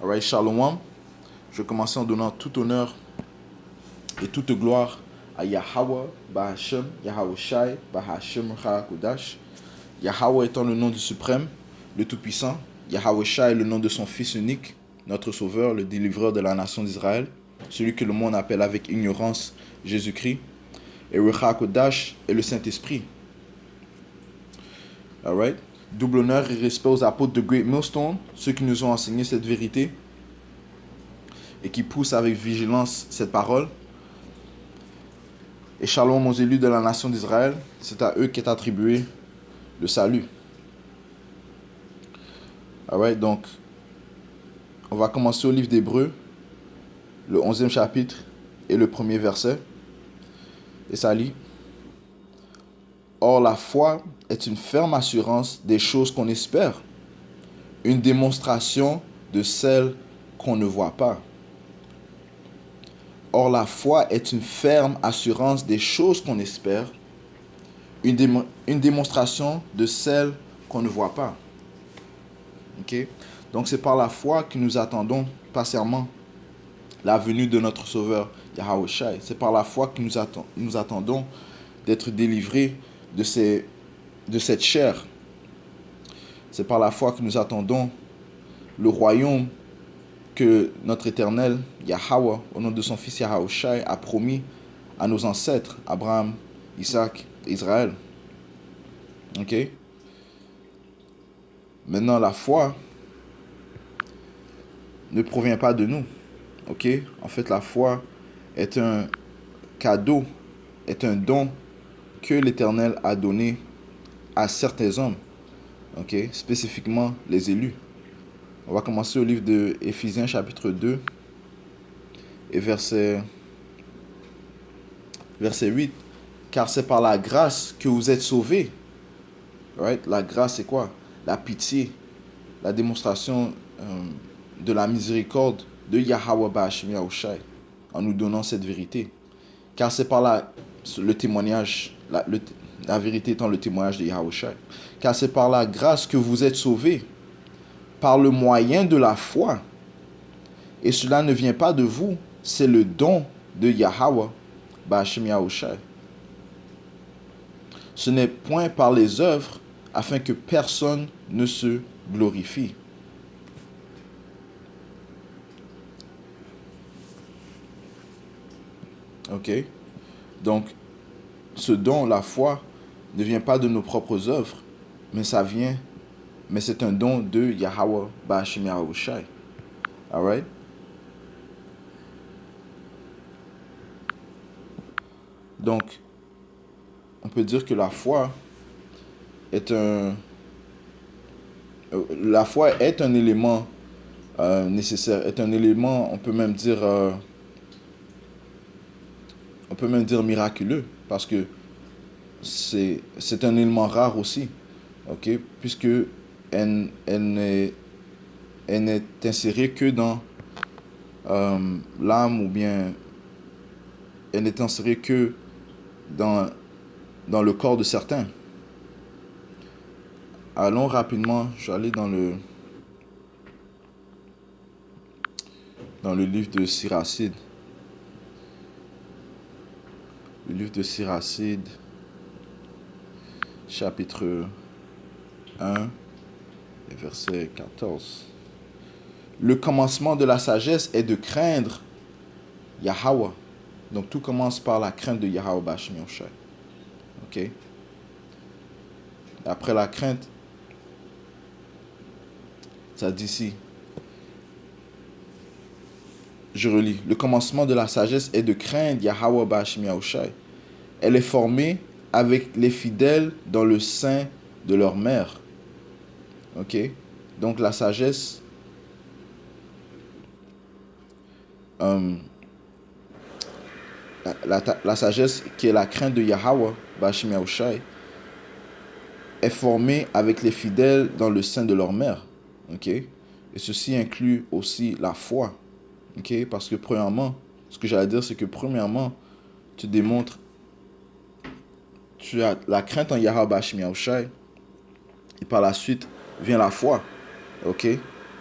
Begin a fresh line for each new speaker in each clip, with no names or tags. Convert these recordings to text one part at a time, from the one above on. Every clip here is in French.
Alright, Shalom. Je vais commencer en donnant tout honneur et toute gloire à Yahweh, Bahashem, Yahweh Shai, Bahashem Kodash. Yahweh étant le nom du suprême, le tout-puissant. Yahweh Shai est le nom de son fils unique, notre sauveur, le délivreur de la nation d'Israël, celui que le monde appelle avec ignorance Jésus-Christ. Et Kodash est le Saint-Esprit. Alright. Double honneur et respect aux apôtres de Great Millstone, ceux qui nous ont enseigné cette vérité et qui poussent avec vigilance cette parole. Et shalom aux élus de la nation d'Israël, c'est à eux qu'est attribué le salut. Alright, donc, on va commencer au livre d'Hébreux, le 11e chapitre et le premier verset. Et ça lit: Or la foi est une ferme assurance des choses qu'on espère, une démonstration de celles qu'on ne voit pas. Or la foi est une ferme assurance des choses qu'on espère, une démonstration de celles qu'on ne voit pas. Okay? Donc c'est par la foi que nous attendons patiemment la venue de notre Sauveur Yahweh Shai. C'est par la foi que nous attendons d'être délivrés de cette chair. C'est par la foi que nous attendons le royaume que notre éternel Yahweh, au nom de son fils Yahweh Shai, a promis à nos ancêtres, Abraham, Isaac et Israël. Ok? Maintenant, la foi ne provient pas de nous. Ok? En fait, la foi est un cadeau, est un don que l'Éternel a donné à certains hommes. Ok? Spécifiquement les élus. On va commencer au livre de Éphésiens chapitre 2 et verset 8. Car c'est par la grâce que vous êtes sauvés. Right? La grâce, c'est quoi? La pitié, la démonstration de la miséricorde de Yahweh Ba'ashem Yahushai en nous donnant cette vérité. Car c'est par le témoignage, la vérité étant le témoignage de Yahushai. Car c'est par la grâce que vous êtes sauvés, par le moyen de la foi. Et cela ne vient pas de vous, c'est le don de Yahweh Ba'ashem Yahushai. Ce n'est point par les œuvres, afin que personne ne se glorifie. Ok? Donc, ce don, la foi, ne vient pas de nos propres œuvres, mais c'est un don de Yahweh Ba'ashem Yahushai. Alright? Donc, on peut dire que la foi est un élément nécessaire, est un élément, on peut même dire miraculeux, parce que c'est un élément rare aussi, ok, puisque elle n'est insérée que dans l'âme, ou bien elle n'est insérée que dans le corps de certains. Allons rapidement, je vais aller dans le livre de Siracide. Le livre de Siracide, chapitre 1, verset 14. Le commencement de la sagesse est de craindre Yahweh. Donc tout commence par la crainte de Yahweh Ba'ashem Yahushai. Ok? Après la crainte, ça dit ici, je relis. Le commencement de la sagesse est de craindre Yahweh Ba'ashem Yahushai. Elle est formée avec les fidèles dans le sein de leur mère. Ok? Donc la sagesse, la sagesse qui est la crainte de Yahweh Ba'ashem Yahushai est formée avec les fidèles dans le sein de leur mère. Ok? Et ceci inclut aussi la foi. Ok? Parce que premièrement, ce que j'allais dire, c'est que premièrement, tu démontres, tu as la crainte en Yahweh Ba'ashem Yahushai, et par la suite vient la foi. Ok?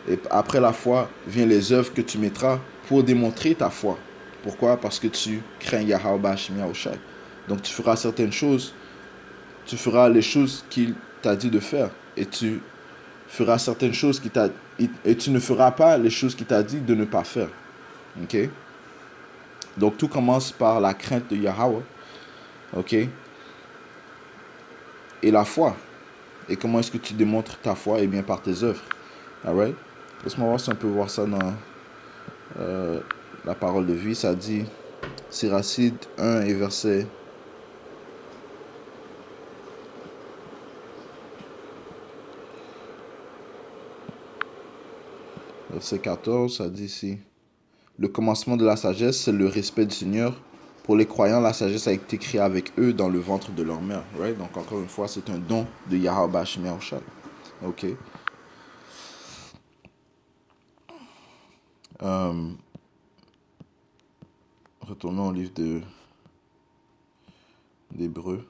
Et après la foi, viennent les œuvres que tu mettras pour démontrer ta foi. Pourquoi? Parce que tu crains Yahweh Bashim Yahushai. Donc tu feras certaines choses, tu feras les choses qu'il t'a dit de faire. Et tu feras certaines choses et tu ne feras pas les choses qu'il t'a dit de ne pas faire. Ok? Donc tout commence par la crainte de Yahweh. Ok? Et la foi. Et comment est-ce que tu démontres ta foi? Eh bien par tes œuvres. Alright? Laisse-moi voir si on peut voir ça dans la parole de vie. Ça dit, Siracide 1 et verset 14, ça dit ici. Le commencement de la sagesse, c'est le respect du Seigneur. Pour les croyants, la sagesse a été créée avec eux dans le ventre de leur mère. Right? Donc, encore une fois, c'est un don de Yahweh Bashim Yahushai. OK. Retournons au livre d'Hébreux.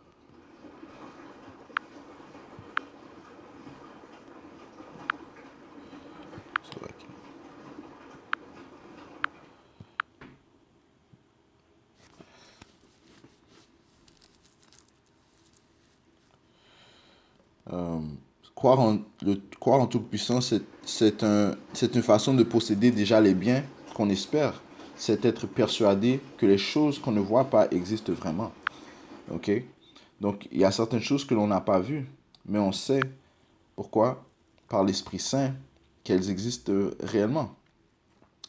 C'est vrai que- croire en Tout-Puissant, c'est une façon de posséder déjà les biens qu'on espère. C'est être persuadé que les choses qu'on ne voit pas existent vraiment. OK? Donc, il y a certaines choses que l'on n'a pas vues, mais on sait pourquoi, par l'Esprit Saint, qu'elles existent réellement.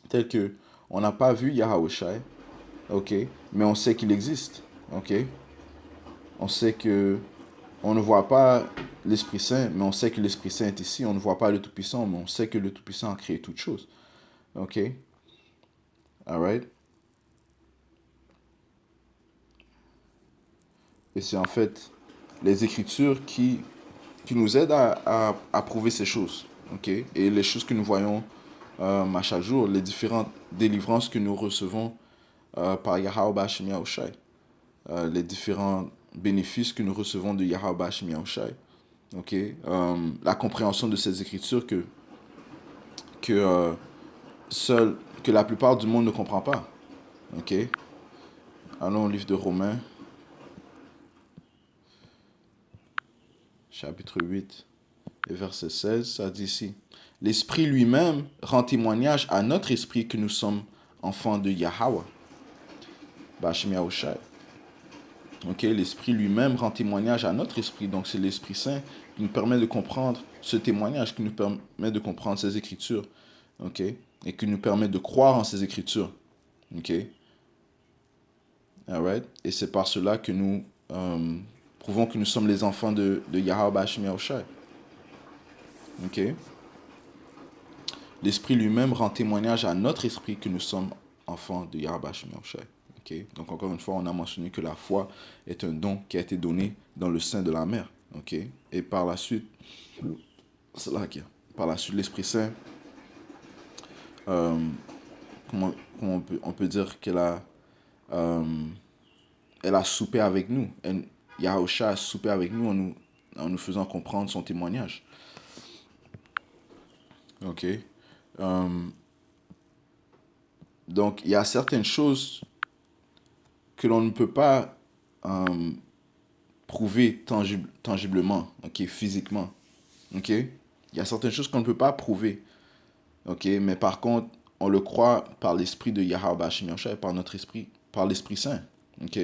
Tel que on n'a pas vu Yahweh, ok, mais on sait qu'il existe, ok. On sait que on ne voit pas l'Esprit Saint, mais on sait que l'Esprit Saint est ici. On ne voit pas le Tout-Puissant, mais on sait que le Tout-Puissant a créé toutes choses, ok. Alright. Et c'est en fait les Écritures qui nous aident à prouver ces choses, ok. Et les choses que nous voyons à chaque jour, les différentes délivrances que nous recevons par Yahweh Bashim Yahushai, les différents bénéfices que nous recevons de Yahweh Bashim Yahushai, okay? La compréhension de ces écritures que, que la plupart du monde ne comprend pas. Okay? Allons au livre de Romains, chapitre 8 et verset 16, ça dit ici. L'Esprit lui-même rend témoignage à notre esprit que nous sommes enfants de Yahweh Bashim Yahushai. Okay? L'Esprit lui-même rend témoignage à notre esprit. Donc c'est l'Esprit Saint qui nous permet de comprendre ce témoignage, qui nous permet de comprendre ces Écritures. Okay? Et qui nous permet de croire en ces Écritures. Okay? Alright? Et c'est par cela que nous prouvons que nous sommes les enfants de Yahweh Bashim Yahushai. Okay? L'Esprit lui-même rend témoignage à notre esprit que nous sommes enfants de Yahweh Bashim Yahushai. Okay? Donc encore une fois, on a mentionné que la foi est un don qui a été donné dans le sein de la mère. Okay? Et par la suite, c'est là qu'il y a. Par la suite, l'Esprit Saint, comment on peut dire qu'elle a, elle a soupé avec nous. Yahusha a soupé avec nous en nous faisant comprendre son témoignage. Ok. Donc, il y a certaines choses que l'on ne peut pas prouver tangiblement, ok, physiquement. Ok. Il y a certaines choses qu'on ne peut pas prouver. Ok. Mais par contre, on le croit par l'esprit de Yahweh Bashim Yahushai, par notre esprit, par l'Esprit Saint. Ok.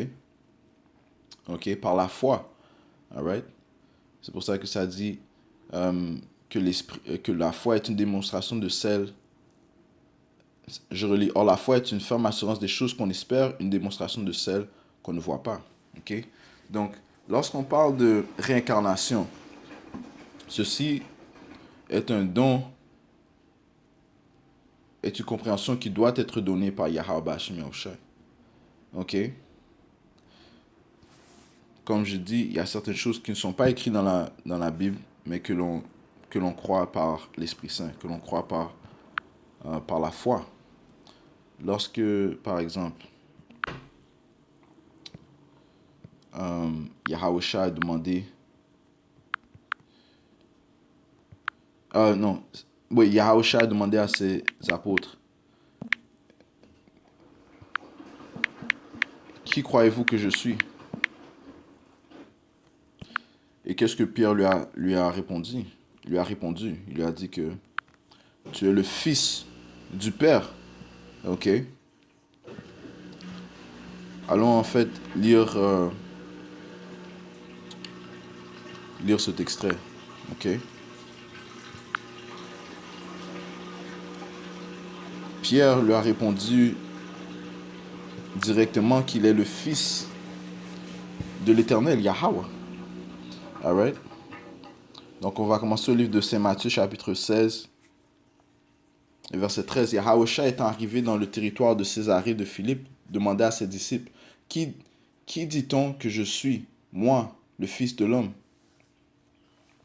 Ok. Par la foi. Alright. C'est pour ça que ça dit que la foi est une démonstration de celle. Je relis. Or, la foi est une ferme assurance des choses qu'on espère, une démonstration de celles qu'on ne voit pas. Okay? Donc, lorsqu'on parle de réincarnation, ceci est un don, est une compréhension qui doit être donnée par Yahweh Bashim Yahushai. Ok? Comme je dis, il y a certaines choses qui ne sont pas écrites dans la Bible, mais que l'on croit par l'Esprit Saint, que l'on croit par la foi. Lorsque, par exemple, Yahusha a demandé... non, Oui, Yahusha a demandé à ses apôtres, qui croyez-vous que je suis? Et qu'est-ce que Pierre lui a répondu? Il lui a dit que tu es le fils du Père. Ok? Allons en fait lire cet extrait. Ok? Pierre lui a répondu directement qu'il est le fils de l'Éternel, Yahweh. Alright? Donc on va commencer au livre de Saint Matthieu, chapitre 16, verset 13. Yahusha étant arrivé dans le territoire de Césarée de Philippe, demanda à ses disciples, qui dit-on que je suis, moi, le Fils de l'homme?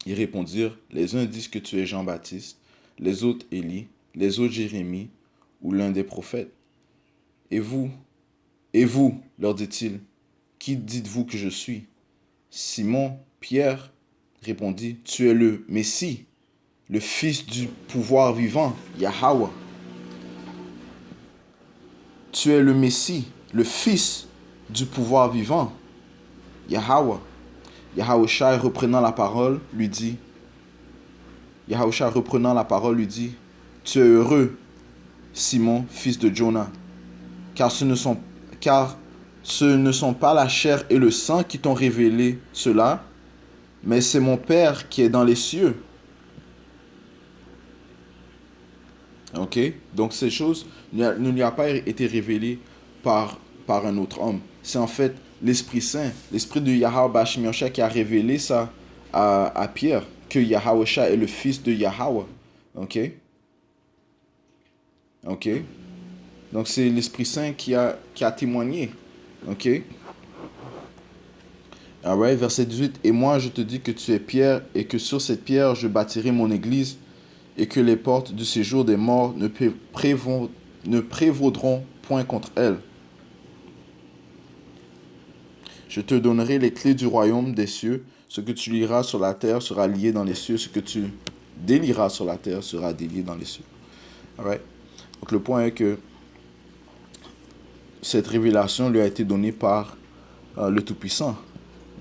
Ils répondirent, les uns disent que tu es Jean-Baptiste, les autres Élie, les autres Jérémie, ou l'un des prophètes. Et vous, leur dit-il, qui dites-vous que je suis? Simon, Pierre, répondit, tu es le Messie, le Fils du pouvoir vivant, Yahweh. Tu es le Messie, le Fils du pouvoir vivant, Yahweh. Yahusha reprenant la parole lui dit, tu es heureux, Simon, fils de Jonah, car ce ne sont pas la chair et le sang qui t'ont révélé cela, mais c'est mon Père qui est dans les cieux. Ok? Donc ces choses ne lui a pas été révélées par un autre homme. C'est en fait l'Esprit Saint, l'Esprit de Yahweh Bashmiosha qui a révélé ça à Pierre, que Yahusha est le fils de Yahweh. Ok? Ok? Donc c'est l'Esprit Saint qui a témoigné. Ok? Alright, verset 18. Et moi je te dis que tu es Pierre, et que sur cette pierre je bâtirai mon église, et que les portes du séjour des morts ne prévaudront point contre elle. Je te donnerai les clés du royaume des cieux. Ce que tu lieras sur la terre sera lié dans les cieux. Ce que tu délieras sur la terre sera délié dans les cieux. Alright? Donc le point est que cette révélation lui a été donnée par le Tout-Puissant.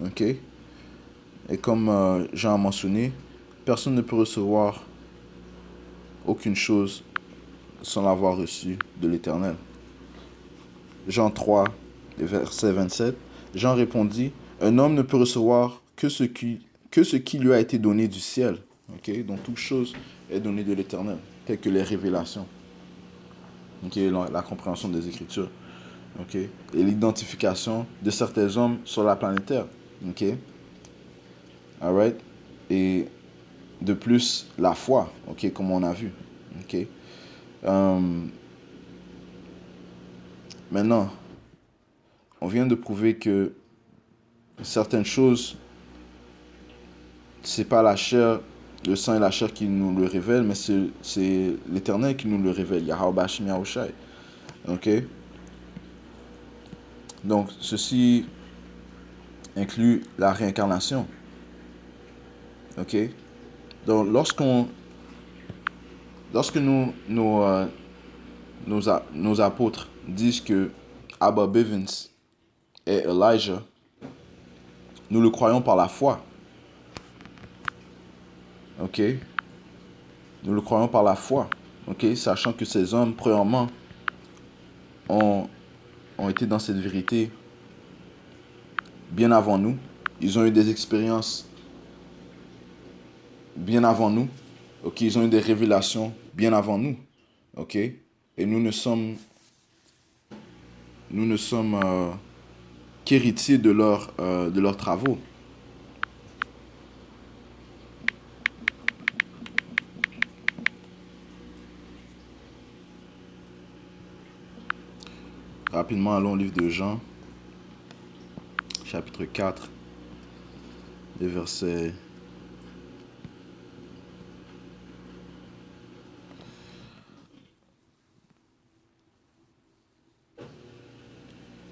Ok? Et comme Jean a mentionné, personne ne peut recevoir aucune chose sans l'avoir reçu de l'Éternel. Jean 3, verset 27. Jean répondit, un homme ne peut recevoir que ce qui lui a été donné du ciel. Okay? Donc toute chose est donnée de l'Éternel, telles que les révélations. Okay? La compréhension des Écritures. Okay? Et l'identification de certains hommes sur la planète Terre. Okay? Alright? Et de plus, la foi, okay? Comme on a vu. Okay? Maintenant, on vient de prouver que certaines choses, c'est pas la chair, le sang et la chair qui nous le révèlent, mais c'est l'Éternel qui nous le révèle. Yahweh Bashim Yahushai. Ok? Donc, ceci inclut la réincarnation. Ok? Donc, lorsque nos apôtres disent que Abba Bivens est Elijah, nous le croyons par la foi. Ok? Nous le croyons par la foi. Ok? Sachant que ces hommes, premièrement, ont été dans cette vérité bien avant nous. Ils ont eu des expériences bien avant nous. Ok? Ils ont eu des révélations bien avant nous. Ok? Et nous ne sommes qu'héritiers de leurs travaux. Rapidement, allons au livre de Jean, chapitre 4, les versets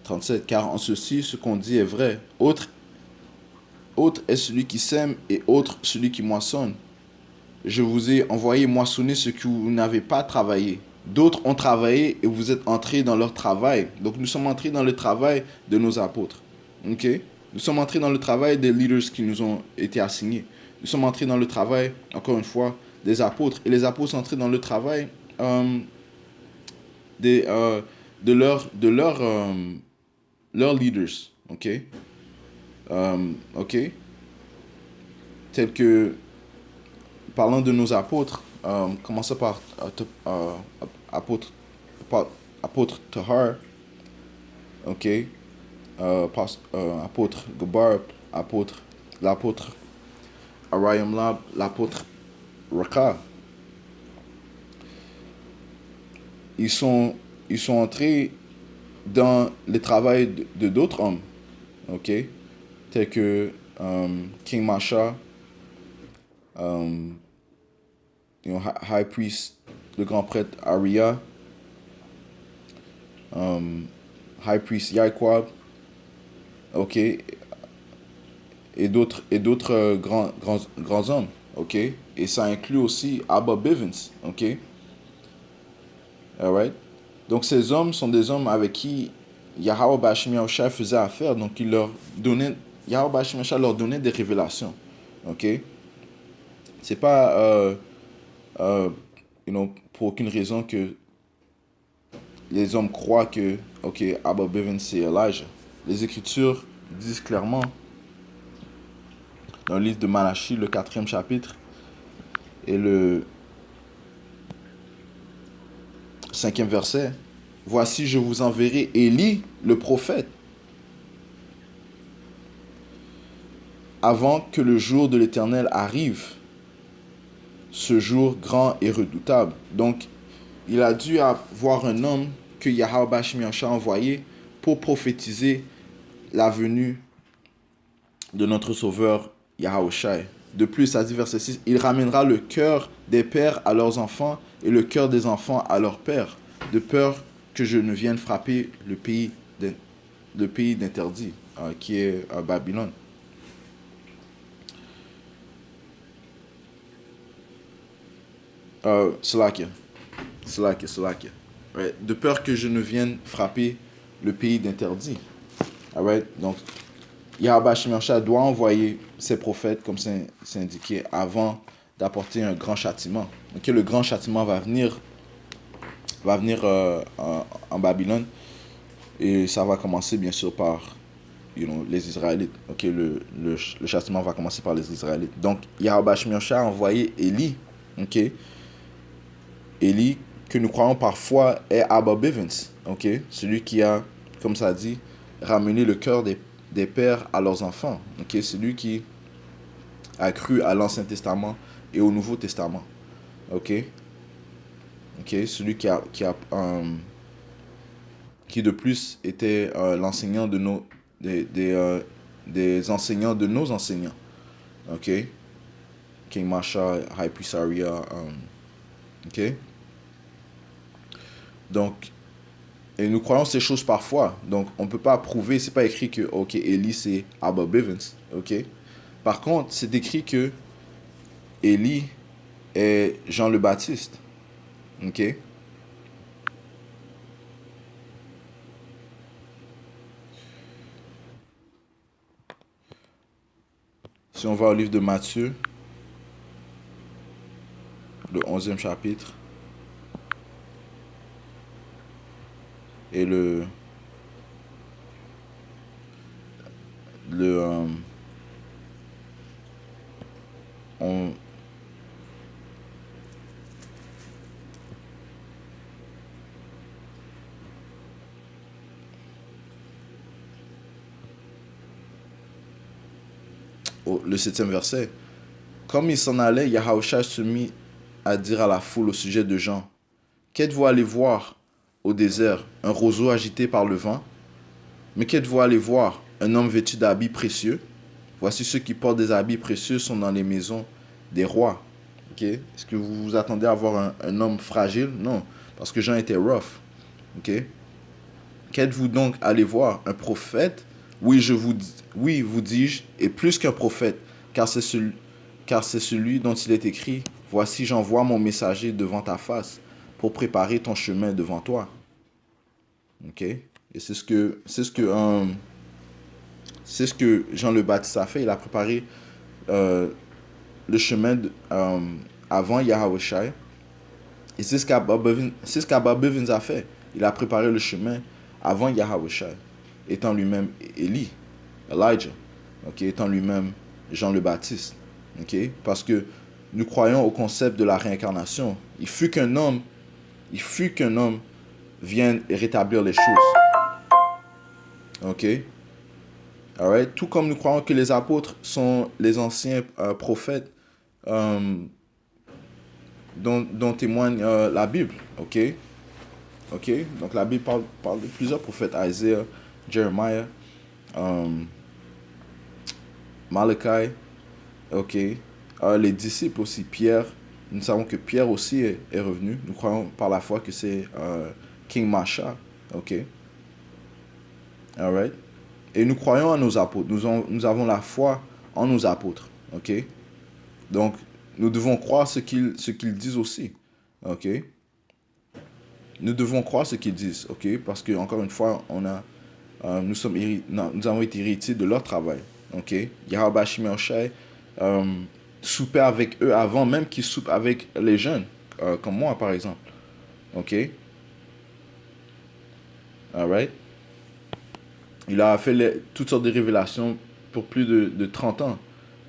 37. Car en ceci, ce qu'on dit est vrai. Autre est celui qui sème et autre celui qui moissonne. je vous ai envoyé moissonner ce que vous n'avez pas travaillé. D'autres ont travaillé et vous êtes entrés dans leur travail. Donc nous sommes entrés dans le travail de nos apôtres. Ok? Nous sommes entrés dans le travail des leaders qui nous ont été assignés. Nous sommes entrés dans le travail, encore une fois, des apôtres. Et les apôtres sont entrés dans le travail des, leurs leaders. Ok? Ok? Tels que, parlant de nos apôtres, commençons par apôtre, apôtre Tahar, ok, apôtre Gabar, l'apôtre Arayam Lab, l'apôtre Raka. Ils sont entrés dans le travail de d'autres hommes, ok, tels que King Masha, High Priest, le grand prêtre Arya, High Priest Yaikwab, ok, et d'autres grands hommes, ok, et ça inclut aussi Abba Bivens, ok, alright. Donc ces hommes sont des hommes avec qui Yahweh Bashim Yahushua faisait affaire, donc Yahweh Bashim Yahushua leur donnait des révélations, ok. C'est pas pour aucune raison que les hommes croient que, ok, Abba Bivens c'est Elijah. Les Écritures disent clairement, dans le livre de Malachie, le 4e chapitre, et le 5e verset, « Voici, je vous enverrai Élie, le prophète, avant que le jour de l'Éternel arrive, ce jour grand et redoutable. » Donc, il a dû avoir un homme que Yahweh Bashim Yahushua a envoyé pour prophétiser la venue de notre Sauveur Yahushua. De plus, à dit verset 6, il ramènera le cœur des pères à leurs enfants et le cœur des enfants à leurs pères, de peur que je ne vienne frapper le pays d'interdit, qui est Babylone. Slakia. Right. De peur que je ne vienne frapper le pays d'interdit. Right. Donc, Yahweh Bashim Yahushua doit envoyer ses prophètes, comme c'est indiqué, avant d'apporter un grand châtiment. Okay, le grand châtiment va venir en Babylone, et ça va commencer bien sûr par les Israélites. Okay, le châtiment va commencer par les Israélites. Donc, Yahweh Bashim Yahushua a envoyé Élie. Okay? Élie, que nous croyons parfois, est Abba Bivens. Okay? Celui qui a, comme ça dit, ramené le cœur des pères à leurs enfants. Okay? Celui qui a cru à l'Ancien Testament et au Nouveau Testament. Okay? Okay? Celui qui de plus était l'enseignant de des enseignants de nos enseignants. Okay? King Masha, High Priest Arya, ok? Donc, et nous croyons ces choses parfois. Donc, on ne peut pas prouver, c'est pas écrit que, ok, Élie c'est Abba Bivens, ok? Par contre, c'est écrit que Élie est Jean le Baptiste, ok? Si on va au livre de Matthieu, le 11e chapitre, et le 7e verset. Comme il s'en allait, Yahushua se mit à dire à la foule au sujet de Jean, « Qu'êtes-vous allé voir au désert? Un roseau agité par le vent? Mais qu'êtes-vous allé voir? Un homme vêtu d'habits précieux? Voici ceux qui portent des habits précieux sont dans les maisons des rois. » Okay? Est-ce que vous vous attendez à voir un homme fragile? Non, parce que Jean était rough. Okay? Qu'êtes-vous donc allé voir? Un prophète? Oui, vous dis-je, et plus qu'un prophète, car c'est celui dont il est écrit, voici j'envoie mon messager devant ta face pour préparer ton chemin devant toi. Ok? Et c'est ce que Jean le Baptiste a fait. Il a préparé le chemin avant Yahawashi. Et c'est ce qu'Abba Bivens a fait. Il a préparé le chemin avant Yahawashi, étant lui-même Elijah, okay, étant lui-même Jean le Baptiste. Okay? Parce que nous croyons au concept de la réincarnation. Il fut qu'un homme vienne rétablir les choses. Ok? Alright? Tout comme nous croyons que les apôtres sont les anciens prophètes dont témoigne la Bible. Ok? Ok? Donc la Bible parle de plusieurs prophètes: Isaiah, Jeremiah, Malachi. Ok? Les disciples aussi, Pierre. Nous savons que Pierre aussi est revenu. Nous croyons par la foi que c'est King Masha. Ok? Alright? Et nous croyons en nos apôtres. Nous avons la foi en nos apôtres. Ok? Donc, nous devons croire ce qu'ils disent aussi. Ok? Nous devons croire ce qu'ils disent. Ok? Parce que, encore une fois, nous avons été héritiers de leur travail. Ok? Yahweh Shai soupait avec eux avant même qu'ils soupent avec les jeunes. Comme moi, par exemple. Ok? Alright? Il a fait toutes sortes de révélations pour plus de 30 ans.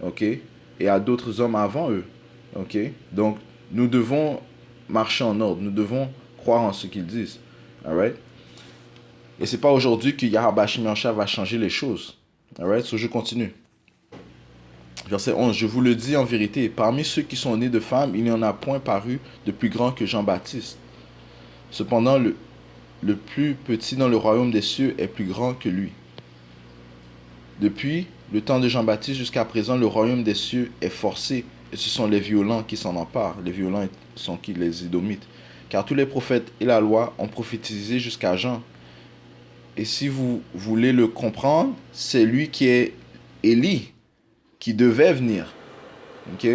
Ok? Et à d'autres hommes avant eux. Ok? Donc, nous devons marcher en ordre. Nous devons croire en ce qu'ils disent. Alright? Et c'est pas aujourd'hui que Yahweh Shai va changer les choses. Alright? So, je continue. Verset 11. Je vous le dis en vérité, parmi ceux qui sont nés de femmes, il n'y en a point paru de plus grand que Jean-Baptiste. Cependant, le plus petit dans le royaume des cieux est plus grand que lui. Depuis le temps de Jean-Baptiste jusqu'à présent, le royaume des cieux est forcé, et ce sont les violents qui s'en emparent. Les violents sont qui? Les Édomites. Car tous les prophètes et la loi ont prophétisé jusqu'à Jean. Et si vous voulez le comprendre, c'est lui qui est Élie, qui devait venir. Ok?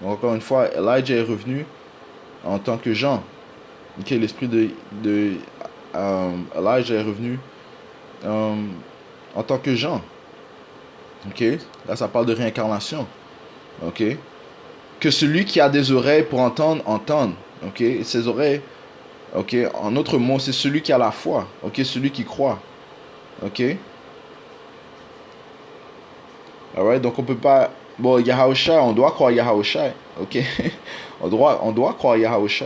Donc encore une fois, Elijah est revenu en tant que Jean. Ok? L'esprit de Elijah est revenu en tant que Jean. Ok? Là, ça parle de réincarnation. Ok? Que celui qui a des oreilles pour entendre, entende. Ok? Et ses oreilles, ok? En autre mot, c'est celui qui a la foi. Ok? Celui qui croit. Ok? Alright? Donc, on peut pas... Bon, Yahawashi, on doit croire Yahawashi. Ok? on doit croire Yahawashi.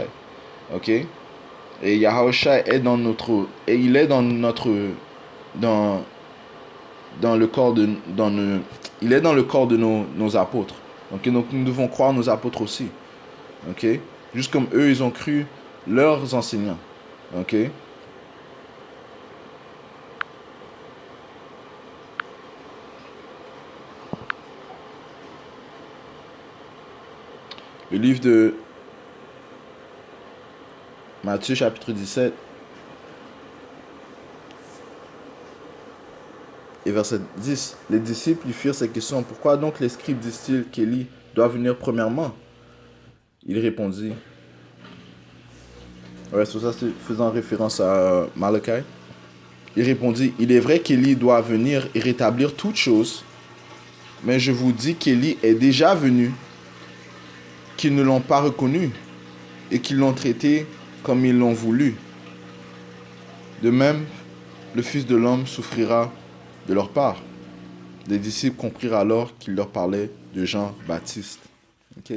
Ok? Et Yahawashi est dans notre... Et il est dans notre... Dans le corps de... il est dans le corps de nos apôtres. Okay? Donc, nous devons croire nos apôtres aussi. Ok? Juste comme eux, ils ont cru leurs enseignants. Ok? Le livre de Matthieu, chapitre 17, et verset 10. Les disciples lui firent ces questions. Pourquoi donc les scribes disent-ils qu'Élie doit venir premièrement? Il répondit. Ouais, c'est ça, c'est faisant référence à Malachi. Il répondit, il est vrai qu'Élie doit venir et rétablir toutes choses, mais je vous dis qu'Élie est déjà venu, qu'ils ne l'ont pas reconnu et qu'ils l'ont traité comme ils l'ont voulu. De même, le Fils de l'homme souffrira de leur part. Les disciples comprirent alors qu'il leur parlait de Jean-Baptiste. Ok?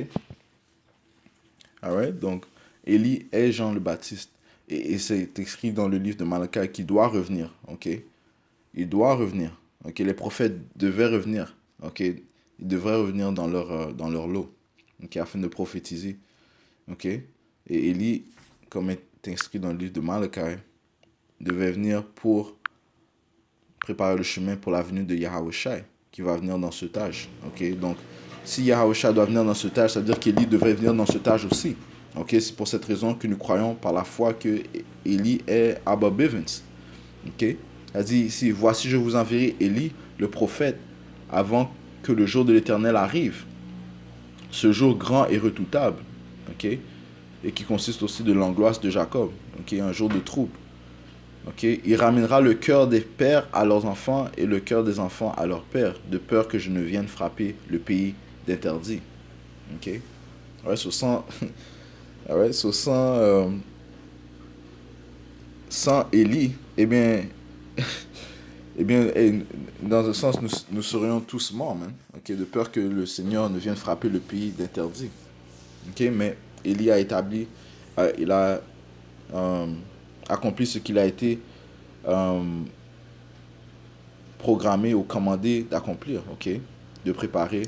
Alright? Donc, Élie est Jean le Baptiste. Et c'est écrit dans le livre de Malachi qu'il doit revenir. Ok? Il doit revenir. Ok? Les prophètes devaient revenir. Ok? Ils devraient revenir dans leur lot. Ok? Afin de prophétiser. Ok? Et Élie, comme est inscrit dans le livre de Malachi, devait venir pour préparer le chemin pour la venue de Yahawashi, qui va venir dans cet âge. Ok? Donc, si Yahawashi doit venir dans cet âge, ça veut dire qu'Élie devrait venir dans cet âge aussi. Ok? C'est pour cette raison que nous croyons par la foi que Élie est Abba Bivens. Ok? Elle dit ici, voici je vous enverrai Élie, le prophète, avant que le jour de l'Éternel arrive. Ce jour grand et redoutable. ok, et qui consiste aussi de l'angoisse de Jacob, ok, un jour de trouble. Ok, il ramènera le cœur des pères à leurs enfants et le cœur des enfants à leurs pères, de peur que je ne vienne frapper le pays d'interdit. Ok, ouais, ouais, sans Élie, dans un sens, nous serions tous morts, man. Ok, de peur que le Seigneur ne vienne frapper le pays d'interdit. Ok, mais Élie a établi, il a euh, accompli ce qu'il a été euh, programmé ou commandé d'accomplir, ok, de préparer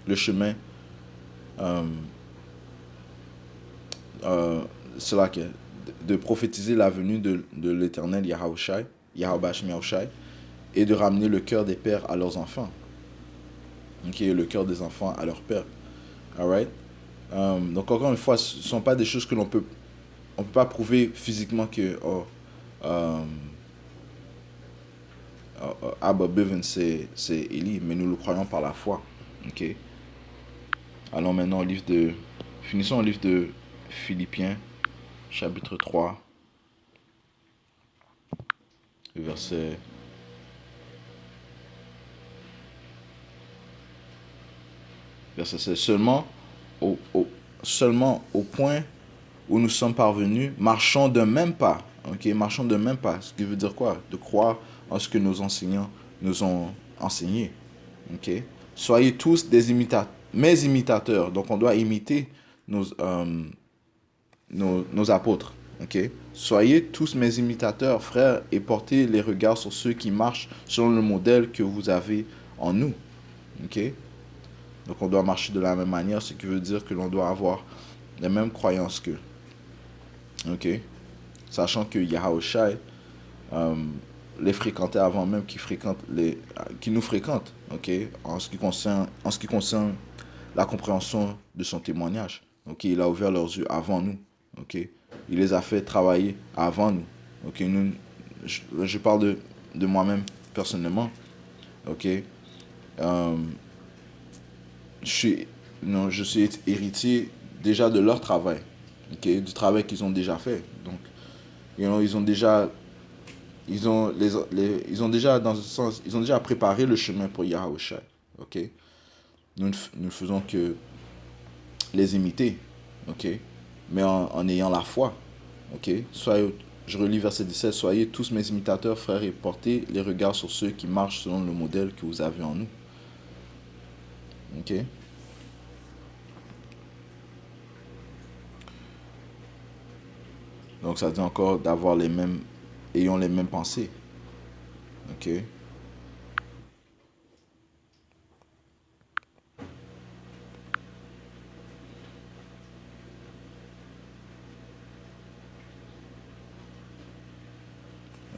le chemin, euh, euh, cela que, de prophétiser la venue de l'éternel Yahushai, Yahubash Yahushai, et de ramener le cœur des pères à leurs enfants, ok, et le cœur des enfants à leurs pères, alright. Donc encore une fois, ce ne sont pas des choses que on peut pas prouver physiquement que Abba Bivens c'est Élie, mais nous le croyons par la foi, ok. Allons maintenant finissons au livre de Philippiens, chapitre 3, verset, verset 16. Au, au, seulement au point où nous sommes parvenus, marchons d'un même pas. Ok, marchons d'un même pas. Ce qui veut dire quoi? De croire en ce que nos enseignants nous ont enseigné. Ok. Soyez tous mes imitateurs. Donc on doit imiter nos apôtres. Ok. Soyez tous mes imitateurs, frères, et portez les regards sur ceux qui marchent selon le modèle que vous avez en nous. Ok. Donc on doit marcher de la même manière, ce qui veut dire que l'on doit avoir les mêmes croyances qu'eux. Ok. Sachant que Yahushai les fréquentait avant même qu'ils nous fréquentent. Ok. En ce qui concerne la compréhension de son témoignage. Ok. Il a ouvert leurs yeux avant nous. Ok. Il les a fait travailler avant nous. Ok. Je parle de moi-même personnellement. Ok. Euh, je suis, non, je suis héritier déjà de leur travail, okay, du travail qu'ils ont déjà fait. Donc, ils ont déjà, ils ont déjà, dans un sens, ils ont déjà préparé le chemin pour Yahushua. Ok, nous ne faisons que les imiter, ok, mais en ayant la foi. Ok, je relis verset 17, soyez tous mes imitateurs, frères, et portez les regards sur ceux qui marchent selon le modèle que vous avez en nous. Ok. Donc ça dit encore d'avoir ayons les mêmes pensées. Ok.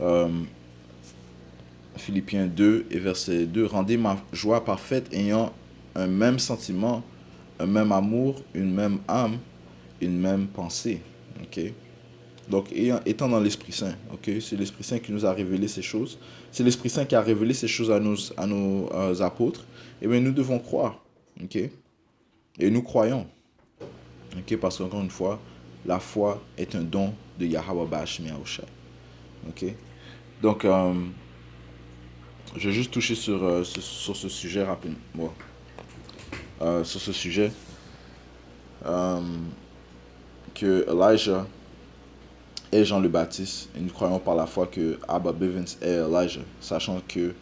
Euh, Philippiens 2 et verset 2, rendez ma joie parfaite ayant un même sentiment, un même amour, une même âme, une même pensée. Ok. Donc, étant dans l'Esprit Saint, ok, c'est l'Esprit Saint qui nous a révélé ces choses. C'est l'Esprit Saint qui a révélé ces choses à nos apôtres. Et bien, nous devons croire, ok. Et nous croyons, ok, parce qu'encore une fois, la foi est un don de Yahweh Bashmi Yahushua. Ok. Donc, je vais juste toucher sur ce sujet rapidement. Bon. Sur ce sujet, euh, que Elijah est Jean le Baptiste, et nous croyons par la foi que Abba Bivens est Elijah, sachant que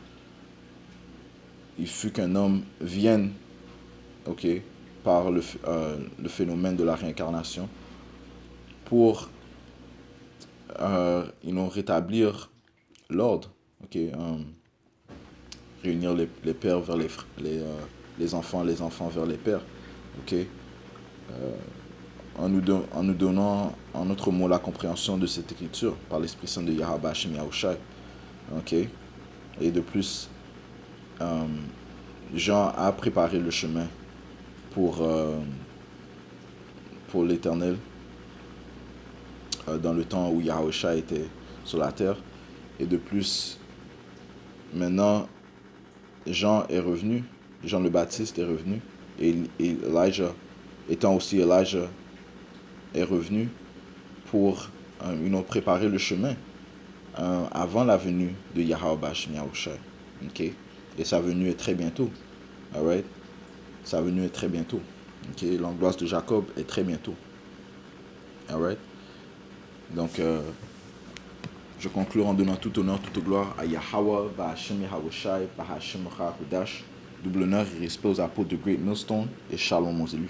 il fut qu'un homme vienne, ok, par le phénomène de la réincarnation, pour rétablir l'ordre, ok, réunir les pères vers les enfants vers les pères, ok, en nous donnant en autre mot la compréhension de cette écriture par l'Esprit Saint de Yahweh Hashem Yahushai. Ok. Et de plus, Jean a préparé le chemin pour, pour l'Éternel dans le temps où Yahushua était sur la terre. Et de plus, maintenant, Jean est revenu, Jean le Baptiste est revenu, et Elijah étant aussi Elijah est revenu pour préparer le chemin avant la venue de Yahweh Bashim Yahushai. Ok? Et sa venue est très bientôt. Alright? Sa venue est très bientôt. Ok? L'angoisse de Jacob est très bientôt. Alright? Donc, je conclue en donnant tout honneur, toute gloire à Yahweh, Bashim Yahushai, Bahashim Hudash. Double honneur et respect aux apôtres de Great Millstone et Shalom aux élus.